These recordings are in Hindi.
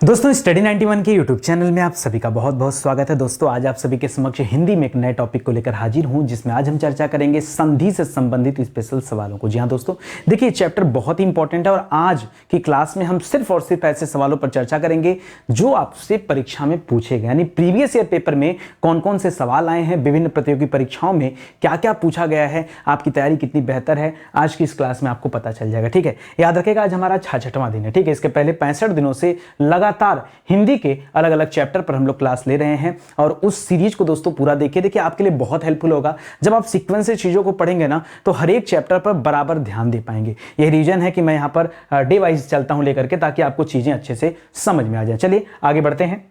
दोस्तों स्टडी 91 के यूट्यूब चैनल में आप सभी का बहुत बहुत स्वागत है। दोस्तों आज आप सभी के समक्ष हिंदी में एक नए टॉपिक को लेकर हाजिर हूं, जिसमें आज हम चर्चा करेंगे संधि से संबंधित स्पेशल सवालों को। जी हां दोस्तों, देखिए चैप्टर बहुत ही इंपॉर्टेंट है और आज की क्लास में हम सिर्फ और सिर्फ ऐसे सवालों पर चर्चा करेंगे जो आपसे परीक्षा में पूछे गए, यानी प्रीवियस ईयर पेपर में कौन कौन से सवाल आए हैं, विभिन्न प्रतियोगी परीक्षाओं में क्या क्या पूछा गया है, आपकी तैयारी कितनी बेहतर है, आज की इस क्लास में आपको पता चल जाएगा। ठीक है, याद रखेगा आज हमारा 66वां दिन है। ठीक है, इसके पहले 65 दिनों से लगातार हिंदी के अलग अलग चैप्टर पर हम लोग क्लास ले रहे हैं और उस सीरीज को दोस्तों पूरा देखिए आपके लिए बहुत हेल्पफुल होगा। जब आप सीक्वेंस से चीजों को पढ़ेंगे ना तो हर एक चैप्टर पर बराबर ध्यान दे पाएंगे। यही रीजन है कि मैं यहां पर डे वाइज चलता हूं लेकर के, ताकि आपको चीजें अच्छे से समझ में आ जाए। चलिए आगे बढ़ते हैं।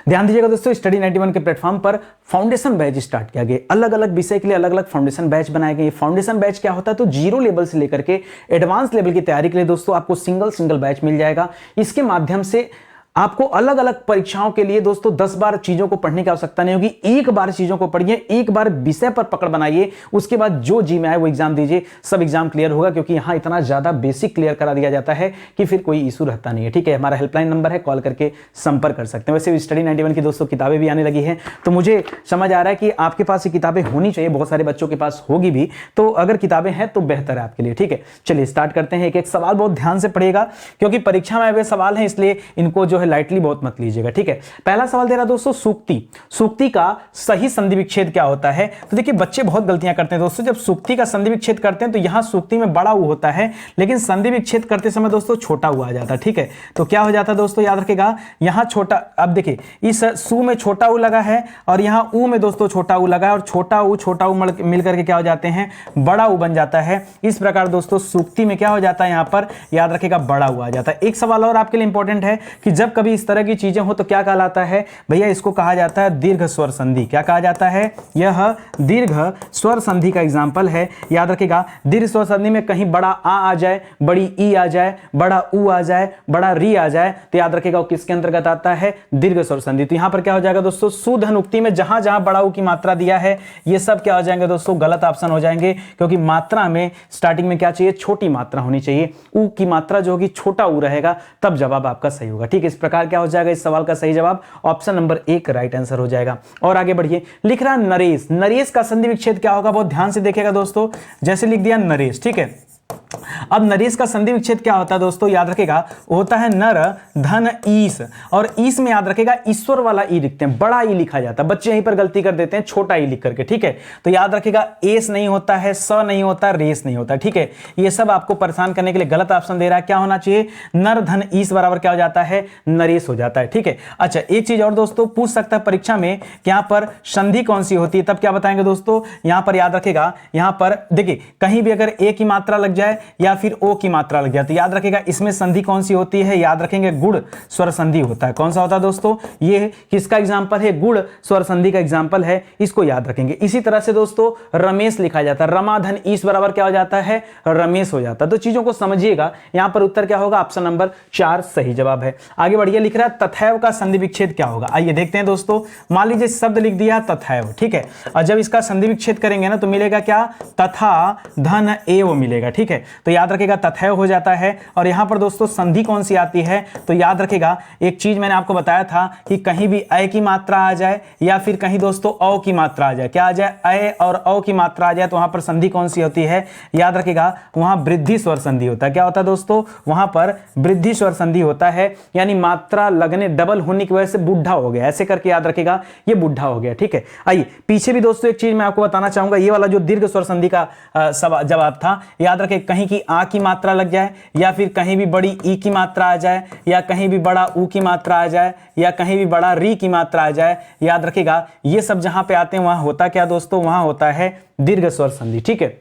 ध्यान दीजिएगा दोस्तों, स्टडी 91 के प्लेटफॉर्म पर फाउंडेशन बैच स्टार्ट किया गया। अलग अलग विषय के लिए अलग अलग फाउंडेशन बैच बनाए गए। फाउंडेशन बैच क्या होता है, तो जीरो लेवल से लेकर के एडवांस लेवल की तैयारी के लिए दोस्तों आपको सिंगल बैच मिल जाएगा। इसके माध्यम से आपको अलग अलग परीक्षाओं के लिए दोस्तों 10 बार चीजों को पढ़ने की आवश्यकता नहीं होगी। एक बार चीजों को पढ़िए, एक बार विषय पर पकड़ बनाइए, उसके बाद जो जी में आए वो एग्जाम दीजिए, सब एग्जाम क्लियर होगा। क्योंकि यहां इतना ज्यादा बेसिक क्लियर करा दिया जाता है कि फिर कोई इशू रहता नहीं है। ठीक है, हमारा हेल्पलाइन नंबर है, कॉल करके संपर्क कर सकते हैं। वैसे स्टडी 91 की दोस्तों किताबें भी आने लगी है, तो मुझे समझ आ रहा है कि आपके पास ये किताबें होनी चाहिए, बहुत सारे बच्चों के पास होगी भी, तो अगर किताबें हैं तो बेहतर है आपके लिए। ठीक है, चलिए स्टार्ट करते हैं। एक एक सवाल बहुत ध्यान से पढ़िएगा, क्योंकि परीक्षा में आए हुए सवाल हैं, इसलिए इनको जो है लाइटली बहुत मत लीजिएगा। ठीक है, पहला सवाल दे रहा दोस्तों सूक्ति का सही संधि विच्छेद क्या होता है। तो देखिए बच्चे बहुत गलतियां करते हैं दोस्तों, जब सूक्ति का संधि विच्छेद करते हैं तो यहां सूक्ति में बड़ा उ होता है, लेकिन संधि विच्छेद करते समय दोस्तों छोटा उ आ जाता है। ठीक है, तो क्या हो जाता है दोस्तों, याद रखेगा यहां छोटा, अब देखिए इस सु में छोटा उ लगा है और यहां उ में दोस्तों छोटा उ लगा है, और छोटा उ मिलकर के क्या हो जाते हैं, बड़ा उ बन जाता है। इस प्रकार दोस्तों सूक्ति में क्या हो जाता है, यहां पर याद रखेगा बड़ा उ आ जाता है। एक सवाल और आपके लिए इंपॉर्टेंट है कि जब कभी इस तरह की चीजें हो तो क्या कहलाता है भैया, इसको कहा जाता है दीर्घ स्वर संधि। क्या कहा जाता है, यह दीर्घ स्वर संधि का एग्जांपल है। याद रखिएगा दीर्घ स्वर संधि में कहीं बड़ा आ जाए, बड़ी ई आ जाए, बड़ा उ आ जाए, बड़ा री आ जाए, तो याद रखिएगा वो किसके अंतर्गत आता है, दीर्घ स्वर संधि। तो यहां पर क्या हो जाएगा दोस्तों, सुधन उक्ति में जहां जहां बड़ा उ की मात्रा दिया है ये सब क्या हो जाएंगे दोस्तों, गलत ऑप्शन हो जाएंगे। क्योंकि मात्रा में स्टार्टिंग में क्या चाहिए, छोटी मात्रा होनी चाहिए। उ की मात्रा जो होगी छोटा उ रहेगा, तब जवाब आपका सही होगा। ठीक है, इस प्रकार क्या हो जाएगा, इस सवाल का सही जवाब ऑप्शन नंबर 1 राइट आंसर हो जाएगा। और आगे बढ़िए, लिख रहा नरेश का संधि विच्छेद क्या होगा, बहुत ध्यान से देखिएगा दोस्तों। जैसे लिख दिया नरेश, ठीक है, अब नरेश का संधि विच्छेद क्या होता है दोस्तों, याद रखेगा होता है नर धन ईस, और ईस में याद रखेगा ईश्वर वाला ई लिखते हैं, बड़ा ई लिखा जाता है। बच्चे यहीं पर गलती कर देते हैं, छोटा ई लिख करके। ठीक है, तो याद रखेगा एस नहीं होता है, स नहीं होता, रेस नहीं होता। ठीक है, ये सब आपको परेशान करने के लिए गलत ऑप्शन दे रहा है। क्या होना चाहिए, नर धन ईस बराबर क्या हो जाता है, नरेश हो जाता है। ठीक है, अच्छा एक चीज और दोस्तों पूछ सकता है परीक्षा में कि यहां पर संधि कौन सी होती है, तब क्या बताएंगे दोस्तों, यहां पर याद रखेगा, यहां पर देखिए कहीं भी अगर ए की मात्रा लग जाए या फिर ओ की मात्रा लग जाए तो याद रखेगा इसमें संधि कौन सी होती है, याद रखेंगे गुण स्वर संधि होता है। कौन सा होता है दोस्तों, ये किसका एग्जांपल है, गुण स्वर संधि का एग्जांपल है, इसको याद रखेंगे। इसी तरह से दोस्तों रमेश लिखा जाता है, रमा धन ईस बराबर क्या हो जाता है, रमेश हो जाता है। तो चीजों को समझिएगा, यहां पर उत्तर क्या होगा, ऑप्शन नंबर 4 सही जवाब है। आगे बढ़िए, लिख रहा है तथैव का संधि विच्छेद क्या होगा। आइए देखते हैं दोस्तों, मान लीजिए शब्द लिख दिया तथैव, ठीक है, और जब इसका संधि विच्छेद करेंगे ना तो मिलेगा क्या, तथा धन एव मिलेगा। ठीक है, तो याद रखेगा तथैव हो जाता है। और यहां पर दोस्तों संधि कौन सी आती है, तो याद रखेगा एक चीज मैंने आपको बताया था कि कहीं भी अ की मात्रा आ जाए या फिर कहीं दोस्तों औ की मात्रा आ जाए, क्या आ जाए, अ और औ की मात्रा आ जाए, तो वहां पर संधि कौन सी होती है, याद रखेगा वहां वृद्धि स्वर संधि होता है। क्या होता है दोस्तों, वहां पर वृद्धि स्वर संधि होता है, यानी मात्रा लगने डबल होने की वजह से बुढ़ा हो गया, ऐसे करके याद रखेगा ये बुढ़ा हो गया। ठीक है, आइए पीछे भी दोस्तों एक चीज मैं आपको बताना चाहूंगा, ये वाला जो दीर्घ स्वर संधि का जवाब था, याद रखें कहीं की आ की मात्रा लग जाए या फिर कहीं भी बड़ी ई की मात्रा आ जाए या कहीं भी बड़ा उ की मात्रा आ जाए या कहीं भी बड़ा री की मात्रा आ जाए, याद रखेगा ये सब जहां पे आते हैं वहां होता क्या दोस्तों, वहां होता है दीर्घ स्वर संधि। ठीक है,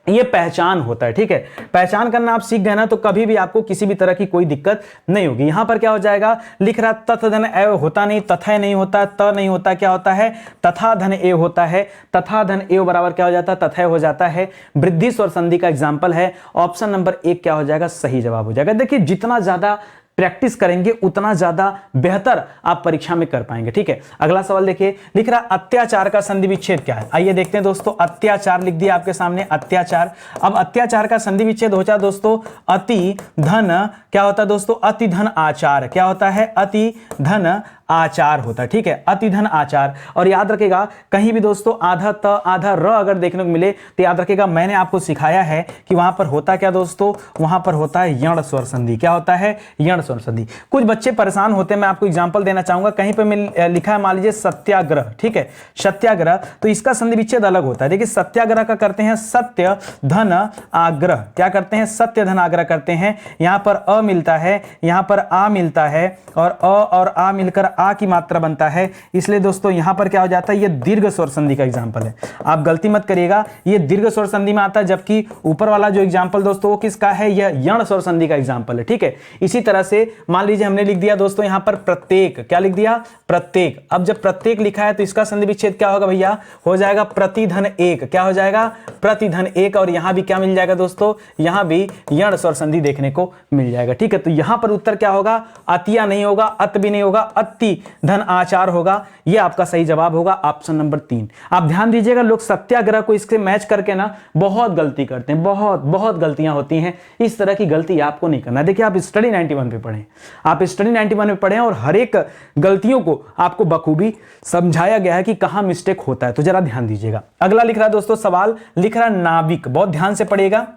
ये पहचान होता है। ठीक है, पहचान करना आप सीख गए ना तो कभी भी आपको किसी भी तरह की कोई दिक्कत नहीं होगी। यहां पर क्या हो जाएगा, लिख रहा तथ धन एव होता नहीं, तथा नहीं होता, त नहीं होता, क्या होता है, तथा धन एव होता है। तथा धन एव बराबर क्या हो जाता है, तथा हो जाता है। वृद्धि स्वर संधि का एग्जाम्पल है, ऑप्शन नंबर 1 क्या हो जाएगा, सही जवाब हो जाएगा। देखिए जितना ज्यादा प्रैक्टिस करेंगे उतना ज्यादा बेहतर आप परीक्षा में कर पाएंगे। ठीक है, अगला सवाल देखिए, लिख रहा अत्याचार का संधि विच्छेद क्या है। आइए देखते हैं दोस्तों, अत्याचार लिख दिया आपके सामने, अत्याचार। अब अत्याचार का संधि विच्छेद हो जाता दोस्तों अति धन, क्या होता है दोस्तों, अति धन आचार। क्या होता है, अति धन आचार होता है। ठीक है, अति धन आचार। और याद रखेगा कहीं भी दोस्तों आधा त आधा र अगर देखने को मिले तो याद रखेगा मैंने आपको सिखाया है कि वहां पर होता क्या दोस्तों, वहां पर होता है यण स्वर संधि। क्या होता है, यण स्वर संधि। कुछ बच्चे परेशान होते हैं, मैं आपको एग्जांपल देना चाहूंगा। कहीं पे मैं लिखा है मान लीजिए सत्याग्रह, ठीक है, सत्याग्रह, तो इसका संधि विच्छेद अलग होता है। देखिए सत्याग्रह का करते हैं सत्य धन आग्रह। क्या करते हैं, सत्य धन आग्रह करते हैं। यहां पर अ मिलता है, यहां पर आ मिलता है, और अ और आ मिलकर आ की मात्रा बनता है, इसलिए दोस्तों यहां पर क्या हो जाता है, ये दीर्घ स्वर संधि का एग्जांपल है। आप गलती मत करिएगा, ये दीर्घ स्वर संधि में आता है, जबकि ऊपर वाला जो एग्जांपल दोस्तों वो किसका है, यह यण स्वर संधि का एग्जांपल है। ठीक है, इसी तरह से मान लीजिए हमने लिख दिया दोस्तों यहां पर प्रत्येक। क्या लिख दिया, प्रत्येक। अब जब प्रत्येक लिखा है तो इसका संधि विच्छेद क्या होगा भैया, हो जाएगा प्रतिधन एक। क्या हो जाएगा, प्रतिधन एक। और यहां भी क्या मिल जाएगा दोस्तों, यहां भी यण स्वर संधि देखने को मिल जाएगा। ठीक है, तो यहां पर उत्तर क्या होगा, अतिया नहीं होगा, अत भी नहीं होगा, अति धन आचार होगा। यह आपका सही जवाब होगा, ऑप्शन नंबर 3। आप ध्यान दीजिएगा, लोग सत्याग्रह को इससे मैच करके ना बहुत गलती करते हैं, बहुत गलतियां होती हैं। इस तरह की गलती आपको नहीं करना। देखिए आप स्टडी 91 पे पढ़ें, आप स्टडी 91 में पढ़ें और हर एक गलतियों को आपको बखूबी समझाया गया है कि कहां मिस्टेक होता है, तो जरा ध्यान दीजिएगा। अगला लिख रहा है दोस्तों सवाल, लिख रहा नाविक, बहुत ध्यान से पढ़िएगा।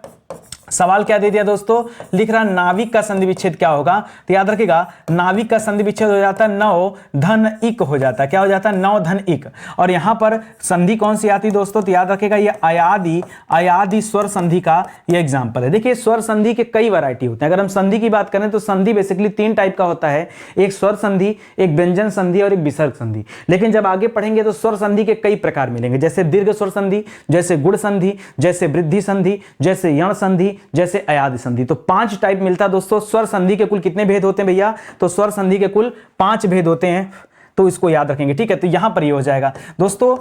सवाल क्या दे दिया दोस्तों, लिख रहा नाविक का संधि विच्छेद क्या होगा, तो याद रखिएगा नाविक का संधि विच्छेद हो जाता है नौ धन इक हो जाता है। क्या हो जाता है, नौ धन इक। और यहां पर संधि कौन सी आती दोस्तों, तो याद रखिएगा ये अयादि स्वर संधि का ये एग्जांपल है। देखिए स्वर संधि के कई वैरायटी होते हैं। अगर हम संधि की बात करें तो संधि बेसिकली 3 टाइप का होता है, एक स्वर संधि, एक व्यंजन संधि और एक विसर्ग संधि। लेकिन जब आगे पढ़ेंगे तो स्वर संधि के कई प्रकार मिलेंगे, जैसे दीर्घ स्वर संधि, जैसे गुण संधि, जैसे वृद्धि संधि, जैसे यण संधि, जैसे अयादि संधि। तो 5 टाइप मिलता है दोस्तों। स्वर संधि के कुल कितने भेद होते हैं भैया, तो स्वर संधि के कुल 5 भेद होते हैं, तो इसको याद रखेंगे। ठीक है, तो यहां पर ये हो जाएगा दोस्तों।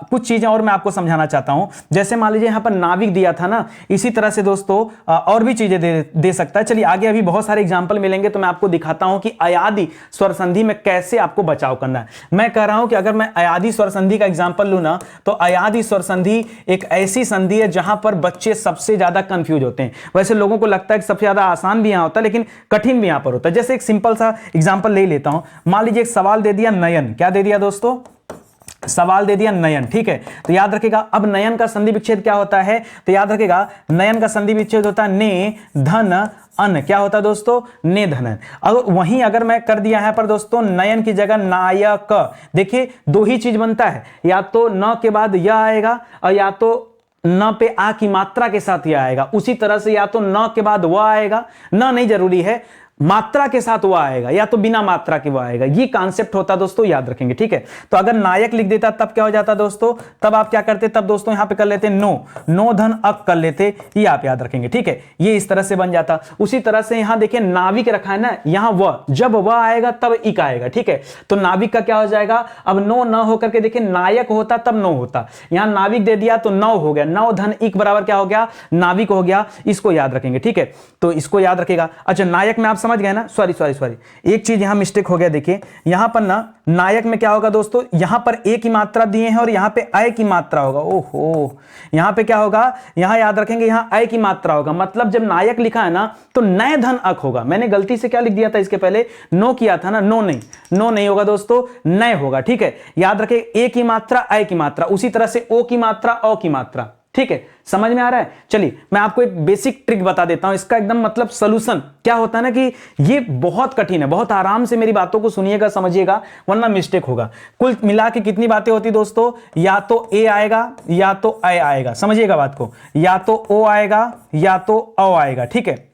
कुछ चीजें और मैं आपको समझाना चाहता हूं, जैसे मान लीजिए यहां पर नाविक दिया था ना, इसी तरह से दोस्तों और भी चीजें दे सकता है। चलिए आगे अभी बहुत सारे एग्जांपल मिलेंगे, तो मैं आपको दिखाता हूं कि अयादि स्वर संधि में कैसे आपको बचाव करना है। मैं कह रहा हूं कि अगर मैं अयादि स्वर संधि का एग्जाम्पल लूं ना, तो अयादि स्वर संधि एक ऐसी संधि है जहां पर बच्चे सबसे ज्यादा कंफ्यूज होते हैं। वैसे लोगों को लगता है कि सबसे ज्यादा आसान भी यहां होता है, लेकिन कठिन भी यहां पर होता है। जैसे एक सिंपल सा एग्जाम्पल ले लेता हूं, मान लीजिए एक सवाल दे दिया नयन। क्या दे दिया दोस्तों, सवाल दे दिया नयन। ठीक है, तो याद रखेगा अब नयन का संधि विच्छेद क्या होता है, तो याद रखेगा नयन का संधि विच्छेद होता है ने धन अन। क्या होता है दोस्तों, ने धन। अगर वहीं अगर मैं कर दिया है पर दोस्तों नयन की जगह नायक, देखिए 2 ही चीज बनता है, या तो न के बाद यह आएगा और या तो न पे आ की मात्रा के साथ यह आएगा। उसी तरह से या तो न के बाद वह आएगा, न नहीं जरूरी है, मात्रा के साथ वो आएगा, या तो बिना मात्रा के वो आएगा। ये कॉन्सेप्ट होता दोस्तों, याद रखेंगे। ठीक है, तो अगर नायक लिख देता तब क्या हो जाता दोस्तों, तब आप क्या करते, तब दोस्तों यहां पे कर लेते नो धन अक कर लेते, ये आप याद रखेंगे। ठीक है, ये इस तरह से बन जाता। उसी तरह से यहां देखिए नाविक रखा है ना, यहां वह, जब वह आएगा तब इक आएगा। ठीक है, तो नाविक का क्या हो जाएगा, अब नो न होकर के देखिए नायक होता तब नो होता, यहां नाविक दे दिया तो नौ हो गया, नौ धन इक बराबर क्या हो गया, नाविक हो गया। इसको याद रखेंगे। ठीक है, तो इसको याद रखेगा। अच्छा नायक में आप समझ गए ना, सॉरी एक चीज यहां मिस्टेक हो गया। देखिए यहां पर ना नायक में क्या होगा दोस्तों, यहां पर ए की मात्रा दिए हैं और यहां पे अय की मात्रा होगा। ओहो, यहां पे क्या होगा, यहां याद रखेंगे यहां अय की मात्रा होगा। मतलब जब नायक लिखा है ना तो नय धन अक होगा। मैंने गलती से क्या लिख दिया था, इसके पहले नो किया था ना, नो नहीं होगा दोस्तों, नय होगा। ठीक है, याद रखें ए की मात्रा अय की मात्रा, उसी तरह से ओ की मात्रा अ की मात्रा। ठीक है, समझ में आ रहा है। चलिए मैं आपको एक बेसिक ट्रिक बता देता हूं, इसका एकदम मतलब सॉल्यूशन क्या होता है ना, कि ये बहुत कठिन है, बहुत आराम से मेरी बातों को सुनिएगा, समझिएगा, वरना मिस्टेक होगा। कुल मिला के कितनी बातें होती दोस्तों, या तो ए आएगा या तो अय आएगा, समझिएगा बात को, या तो ओ आएगा या तो अ आएगा। ठीक है,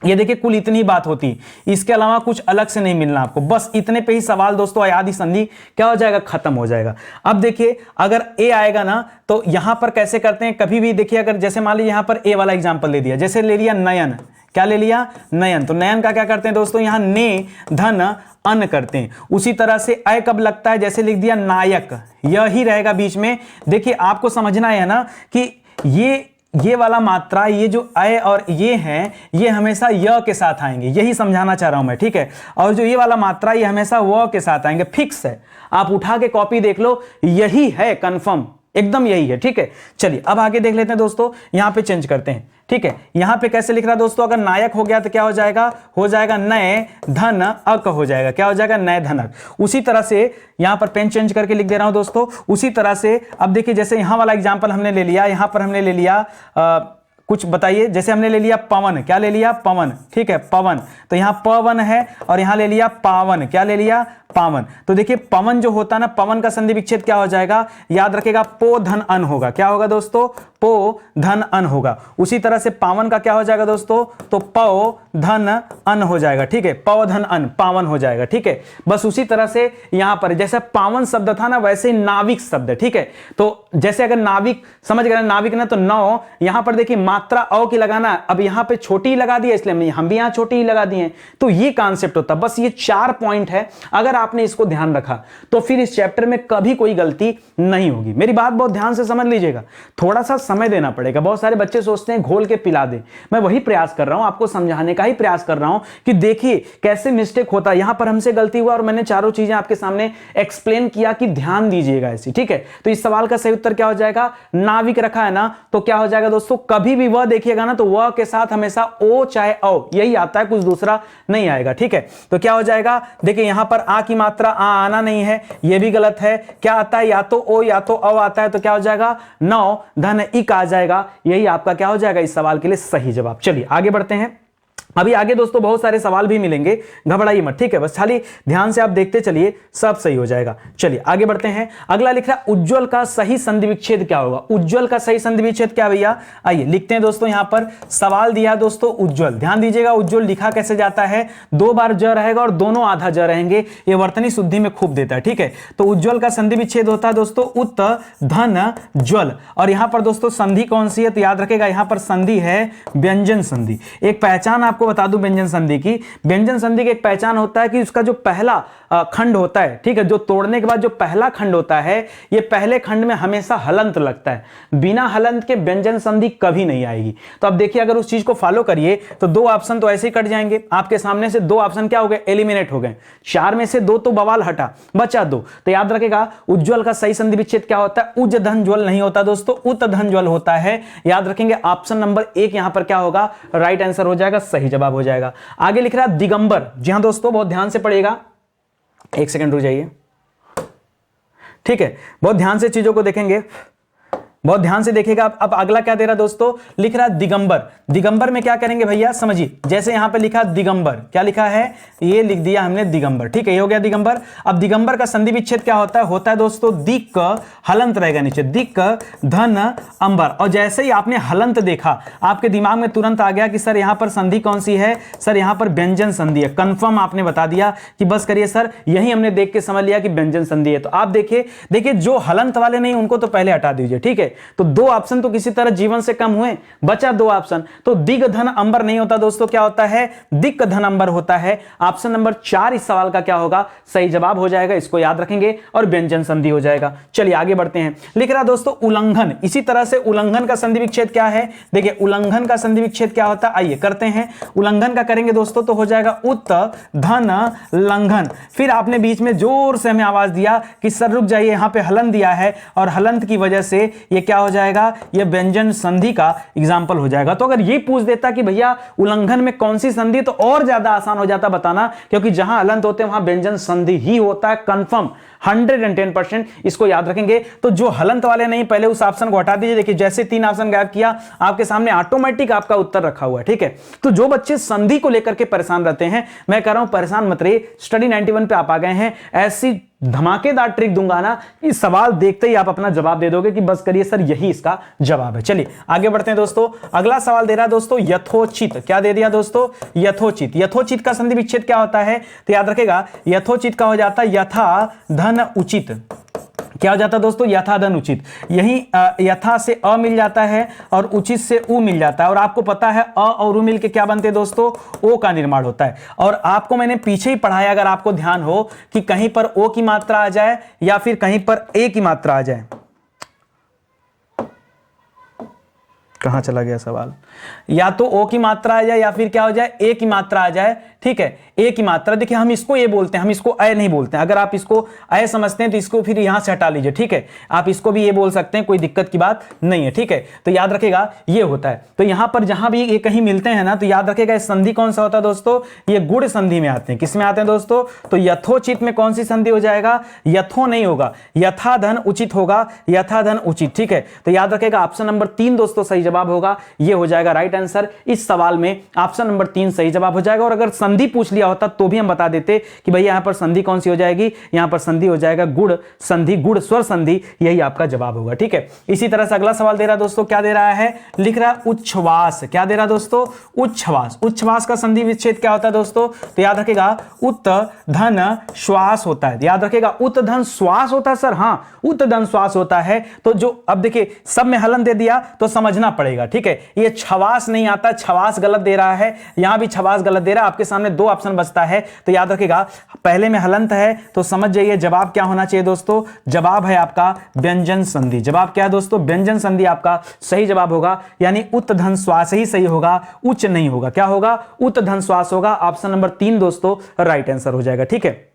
ये देखिए कुल इतनी बात होती, इसके अलावा कुछ अलग से नहीं मिलना आपको। बस इतने पे ही सवाल दोस्तों अयादि संधि क्या हो जाएगा, खत्म हो जाएगा। अब देखिए अगर ए आएगा ना तो यहां पर कैसे करते हैं, कभी भी देखिए अगर जैसे मान लीजिए यहां पर ए वाला एग्जांपल ले दिया, जैसे ले लिया नयन। क्या ले लिया, नयन। तो नयन का क्या करते हैं दोस्तों, यहां ने धन अन करते हैं। उसी तरह से अय कब लगता है, जैसे लिख दिया नायक, यह ही रहेगा बीच में। देखिए आपको समझना है ना कि ये वाला मात्रा, ये जो अय और ये हैं, ये हमेशा य के साथ आएंगे, यही समझाना चाह रहा हूं मैं, ठीक है। और जो ये वाला मात्रा, ये हमेशा व के साथ आएंगे, फिक्स है। आप उठा के कॉपी देख लो, यही है, कंफर्म, एकदम यही है, ठीक है। चलिए अब आगे देख लेते हैं दोस्तों, यहां पे चेंज करते हैं, ठीक है। यहां पे कैसे लिख रहा है दोस्तों, अगर नायक हो गया तो क्या हो जाएगा, नय धन अक हो जाएगा, क्या हो जाएगा, नय धनक। उसी तरह से यहां पर पेन चेंज करके लिख दे रहा हूं दोस्तों। उसी तरह से अब देखिए, जैसे यहां वाला एग्जांपल हमने ले लिया, यहां पर हमने ले लिया कुछ बताइए, जैसे हमने ले लिया पवन, क्या ले लिया, पवन, ठीक है, पवन, तो यहां पवन है, और यहां ले लिया पावन, क्या ले लिया, पावन। तो देखिए पवन जो होता है ना, पवन का संधि विच्छेद क्या हो जाएगा, याद रखेगा, पो धन अन होगा, क्या होगा दोस्तों, पो धन अन होगा। उसी तरह से पावन का क्या हो जाएगा दोस्तों, तो पौ धन अन हो जाएगा, ठीक है, पौ धन अन, पावन हो जाएगा, ठीक है। बस उसी तरह से यहां पर जैसे पावन शब्द था ना, वैसे ही नाविक शब्द, ठीक है। तो जैसे अगर नाविक, समझ गए नाविक ना, तो नौ, यहां पर देखिए मात्रा औ की लगाना, अब यहां पे छोटी ही लगा दिया, इसलिए हम भी यहां छोटी ही लगा दिए। तो ये कॉन्सेप्ट होता है, बस ये 4 पॉइंट है, अगर आपने इसको ध्यान रखा तो फिर इस चैप्टर में कभी कोई गलती नहीं होगी। मेरी बात बहुत ध्यान से समझ लीजिएगा, थोड़ा सा समय देना पड़ेगा। बहुत सारे बच्चे सोचते हैं घोल के पिला दे, मैं वही प्रयास कर रहा हूं, आपको समझाने का ही प्रयास कर रहा हूं कि देखिए कैसे मिस्टेक होता है। यहां पर हमसे गलती हुआ और मैंने चारों चीजें आपके सामने एक्सप्लेन किया कि ध्यान दीजिएगा ऐसी, ठीक है। तो इस सवाल का सही उत्तर क्या हो जाएगा, नाविक रखा है ना, तो क्या हो जाएगा दोस्तों, कभी भी वह देखिएगा ना, तो वह के साथ हमेशा ओ चाहे औ यही आता है, कुछ दूसरा नहीं आएगा, ठीक है। तो क्या हो जाएगा, देखिए यहां पर आ की मात्रा आ आना नहीं है, यह भी गलत है। क्या आता है, या तो ओ या तो औ आता है, तो क्या हो जाएगा, नौ धन इक आ जाएगा, यही आपका क्या हो जाएगा इस सवाल के लिए सही जवाब। चलिए आगे बढ़ते हैं। अभी आगे दोस्तों बहुत सारे सवाल भी मिलेंगे, घबराइए मत, ठीक है, बस खाली ध्यान से आप देखते चलिए, सब सही हो जाएगा। चलिए आगे बढ़ते हैं। अगला लिख रहा है उज्ज्वल का सही संधि विच्छेद क्या होगा। उज्ज्वल का सही संधि विच्छेद क्या भैया, आइए लिखते हैं दोस्तों। यहां पर सवाल दिया दोस्तों उज्ज्वल, ध्यान दीजिएगा, उज्ज्वल लिखा कैसे जाता है, 2 बार ज रहेगा और दोनों आधा ज रहेंगे, ये वर्तनी शुद्धि में खूब देता है, ठीक है। तो उज्ज्वल का संधि विच्छेद होता है दोस्तों उत धन ज्वल, और यहां पर दोस्तों संधि कौन सी है, तो याद रखेगा यहां पर संधि है व्यंजन संधि। एक पहचान आपको बता दूं व्यंजन संधि की, व्यंजन संधि की एक पहचान होता है कि उसका जो पहला खंड होता है, ठीक है, जो तोड़ने के बाद जो पहला खंड होता है, ये पहले खंड में हमेशा हलंत लगता है, बिना हलंत के व्यंजन संधि कभी नहीं आएगी। तो अब देखिए अगर उस चीज को फॉलो करिए तो 2 ऑप्शन तो ऐसे ही कट जाएंगे, आपके सामने से 2 ऑप्शन क्या हो गए, एलिमिनेट हो गए। 4 में से 2 तो बवाल हटा, बचा 2। तो याद रखेगा उज्ज्वल का सही संधि विच्छेद क्या होता है, उज धन ज्वल नहीं होता दोस्तों, उत धन ज्वल होता है। याद रखेंगे ऑप्शन नंबर 1 यहां पर क्या होगा, राइट आंसर हो जाएगा, सही जवाब हो जाएगा। आगे लिख रहा है दिगंबर, जी हां दोस्तों बहुत ध्यान से पढ़िएगा, 1 सेकंड रुक जाइए, ठीक है, बहुत ध्यान से चीजों को देखेंगे, बहुत ध्यान से देखिएगा। अब अगला क्या दे रहा दोस्तों, लिख रहा दिगंबर। दिगंबर में क्या करेंगे भैया, समझिए, जैसे यहां पे लिखा दिगंबर, क्या लिखा है, ये लिख दिया हमने दिगंबर, ठीक है, ये हो गया दिगंबर। अब दिगंबर का संधि विच्छेद क्या होता है दोस्तों, दिक हलंत रहेगा नीचे, दिक धन अंबर। और जैसे ही आपने हलंत देखा, आपके दिमाग में तुरंत आ गया कि सर यहां पर संधि कौन सी है, सर यहां पर व्यंजन संधि है। कंफर्म आपने बता दिया कि बस करिए सर, यही हमने देख के समझ लिया कि व्यंजन संधि है। तो आप देखिए जो हलंत वाले नहीं उनको तो पहले हटा दीजिए, ठीक है। तो 2 ऑप्शन तो किसी तरह जीवन से कम हुए, बचा 2 ऑप्शन। तो दिग धन अंबर नहीं होता दोस्तों, क्या होता है, दिक धन अंबर होता है। ऑप्शन नंबर 4 इस सवाल का क्या होगा, सही जवाब हो जाएगा, इसको याद रखेंगे, और व्यंजन संधि हो जाएगा। चलिए आगे बढ़ते हैं। लिख रहा दोस्तों उल्लंघन, इसी तरह से उल्लंघन का संधि विच्छेद क्या है, देखिए उल्लंघन का संधि विच्छेद क्या होता है, आइए करते हैं। उल्लंघन का करेंगे दोस्तों तो हो जाएगा उत धन लंघन। फिर आपने बीच में जोर से हमें आवाज दिया कि सर रुक जाइए, यहां पे हलंत दिया है, और हलंत की वजह से ये क्या हो जाएगा, ये व्यंजन संधि का एग्जाम्पल हो जाएगा। तो अगर ये पूछ देता कि भैया उल्लंघन में कौन सी संधि, तो और ज्यादा आसान हो जाता बताना, क्योंकि जहां हलंत होते हैं वहां व्यंजन संधि ही होता है, कंफर्म 110%, इसको याद रखेंगे। तो जो हलंत वाले नहीं, पहले उस ऑप्शन को हटा दीजिए। देखिए जैसे 3 ऑप्शन गायब किया, आपके सामने ऑटोमेटिक आपका उत्तर रखा हुआ है, ठीक है। तो जो बच्चे संधि को लेकर के परेशान रहते हैं, मैं कह रहा हूं परेशान मत रहिए, स्टडी 91 पे आप आ गए हैं, ऐसी धमाकेदार ट्रिक दूंगा ना, इस सवाल देखते ही आप अपना जवाब दे दोगे कि बस करिए सर यही इसका जवाब है। चलिए आगे बढ़ते हैं दोस्तों। अगला सवाल दे रहा है दोस्तों यथोचित, क्या दे दिया दोस्तों, यथोचित। यथोचित का संधि विच्छेद क्या होता है, तो याद रखेगा यथोचित का हो जाता है यथा धन उचित। क्या हो जाता है दोस्तों, यथा धन उचित। यही यथा से अ मिल जाता है और उचित से उ मिल जाता है, और आपको पता है अ और उ मिल के क्या बनते हैं दोस्तों, ओ का निर्माण होता है। और आपको मैंने पीछे ही पढ़ाया, अगर आपको ध्यान हो, कि कहीं पर ओ की मात्रा आ जाए या फिर कहीं पर ए की मात्रा आ जाए, कहाँ चला गया सवाल, या तो ओ की मात्रा आ जाए या फिर क्या हो जाए ए की मात्रा आ जाए। ठीक है, ए की मात्रा, देखिए हम इसको ये बोलते हैं, हम इसको अय नहीं बोलते हैं। अगर आप इसको अय समझते हैं तो इसको फिर यहां से हटा लीजिए। ठीक है, आप इसको भी ये बोल सकते हैं, कोई दिक्कत की बात नहीं है। ठीक है, तो याद रखेगा ये होता है। तो यहां पर जहां भी ये कहीं मिलते हैं ना, तो याद रखेगा संधि कौन सा होता है दोस्तों, ये गुण संधि में आते हैं। किस में आते हैं दोस्तों, तो यथोचित में कौन सी संधि हो जाएगा, यथो नहीं होगा, यथा धन उचित होगा, यथा धन उचित। ठीक है, तो याद रखेगा ऑप्शन नंबर 3 दोस्तों सही जवाब होगा, ये हो जाएगा राइट आंसर। इस सवाल में ऑप्शन नंबर 3 सही जवाब हो जाएगा। और अगर संधि पूछ लिया होता तो भी हम बता देते कि भैया यहां पर संधि कौन सी हो जाएगी, यहां पर संधि हो जाएगा गुण संधि, गुण स्वर संधि, यही आपका जवाब होगा। ठीक है, इसी तरह से अगला सवाल दे रहा दोस्तों, क्या दे रहा है, लिख रहा है उच्छ्वास। क्या दे रहा दोस्तों, उच्छ्वास। उच्छ्वास का संधि विच्छेद क्या होता है दोस्तों, तो याद रखेगा उत धन श्वास होता है। याद रखेगा उत धन श्वास होता है सर, हाँ उत धन श्वास होता है। तो जो अब देखिए सब में हलन दे दिया तो समझना पड़ेगा। ठीक है, ये छवास नहीं आता, छवास गलत दे रहा है, यहां भी छवास गलत दे रहा है। आपके सामने 2 ऑप्शन बचता है, तो याद रखेगा पहले में हलंत है, तो समझ जाइए जवाब क्या होना चाहिए दोस्तों, जवाब है आपका व्यंजन संधि। जवाब क्या है दोस्तों, व्यंजन संधि आपका सही जवाब होगा, यानी उत धन श्वास ही सही होगा, उच्च नहीं होगा। क्या होगा, उत धन श्वास होगा। ऑप्शन नंबर 3 दोस्तों राइट आंसर हो जाएगा। ठीक है,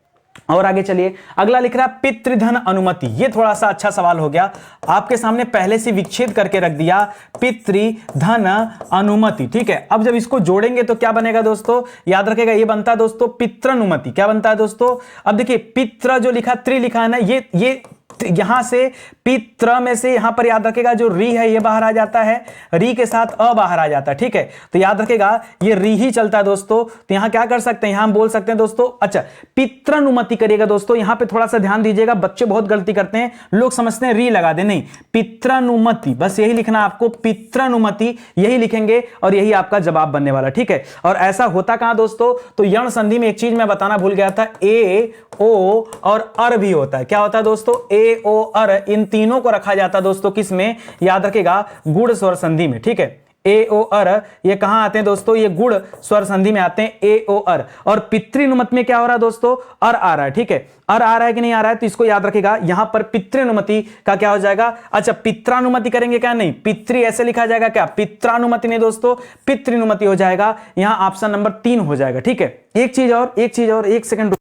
और आगे चलिए, अगला लिख रहा है पितृधन अनुमति। ये थोड़ा सा अच्छा सवाल हो गया, आपके सामने पहले से विच्छेद करके रख दिया, पितृधन अनुमति। ठीक है, अब जब इसको जोड़ेंगे तो क्या बनेगा दोस्तों, याद रखेगा ये बनता है दोस्तों पित्रानुमति। क्या बनता है दोस्तों, अब देखिए पित्र जो लिखा, त्रि लिखा है ना, ये यहां से पित्र में से यहां पर याद रखेगा जो री है ये बाहर आ जाता है, री के साथ अ बाहर आ जाता है। ठीक है, तो याद रखेगा ये री ही चलता है दोस्तों। तो यहां क्या कर सकते हैं, यहां हम बोल सकते हैं दोस्तों, अच्छा पित्रानुमति करिएगा दोस्तों। यहां पे थोड़ा सा ध्यान दीजिएगा, बच्चे बहुत गलती करते हैं, लोग समझते हैं री लगा दे, नहीं पित्रानुमति, बस यही लिखना आपको, पित्रानुमति यही लिखेंगे और यही आपका जवाब बनने वाला। ठीक है, और ऐसा होता कहां दोस्तों, तो यण संधि में एक चीज मैं बताना भूल गया था, ए ओ और अर भी होता है। क्या होता है दोस्तों, ए ओ अर, इन तीनों को रखा जाता है दोस्तों किस में, याद रखेगा गुण स्वर संधि में। ठीक है, ए ओ अर ये कहां आते हैं दोस्तों, ये गुण स्वर संधि में आते हैं, ए ओ अर। और पितृनुमति में क्या हो रहा है दोस्तों, अर आ रहा है। ठीक है, अर आ रहा है कि नहीं आ रहा है, तो इसको याद रखेगा, यहां पर पितृनुमति का क्या हो जाएगा, अच्छा पित्रानुमति करेंगे क्या, नहीं पितृ ऐसे लिखा जाएगा क्या, पित्रानुमति नहीं दोस्तों, पितृनुमति हो जाएगा। यहां ऑप्शन नंबर 3 हो जाएगा। ठीक है, एक चीज और एक सेकंड,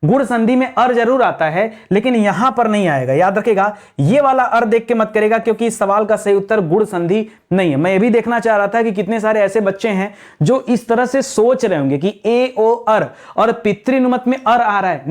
गुण संधि में अर जरूर आता है लेकिन यहां पर नहीं आएगा। याद रखेगा ये वाला अर देख के मत करेगा, क्योंकि इस सवाल का सही उत्तर गुण संधि नहीं है। मैं ये भी देखना चाह रहा था कि कितने सारे ऐसे बच्चे हैं जो इस तरह से सोच रहे होंगे कि ए ओ अर और पितृनुमत में अर आ रहा है।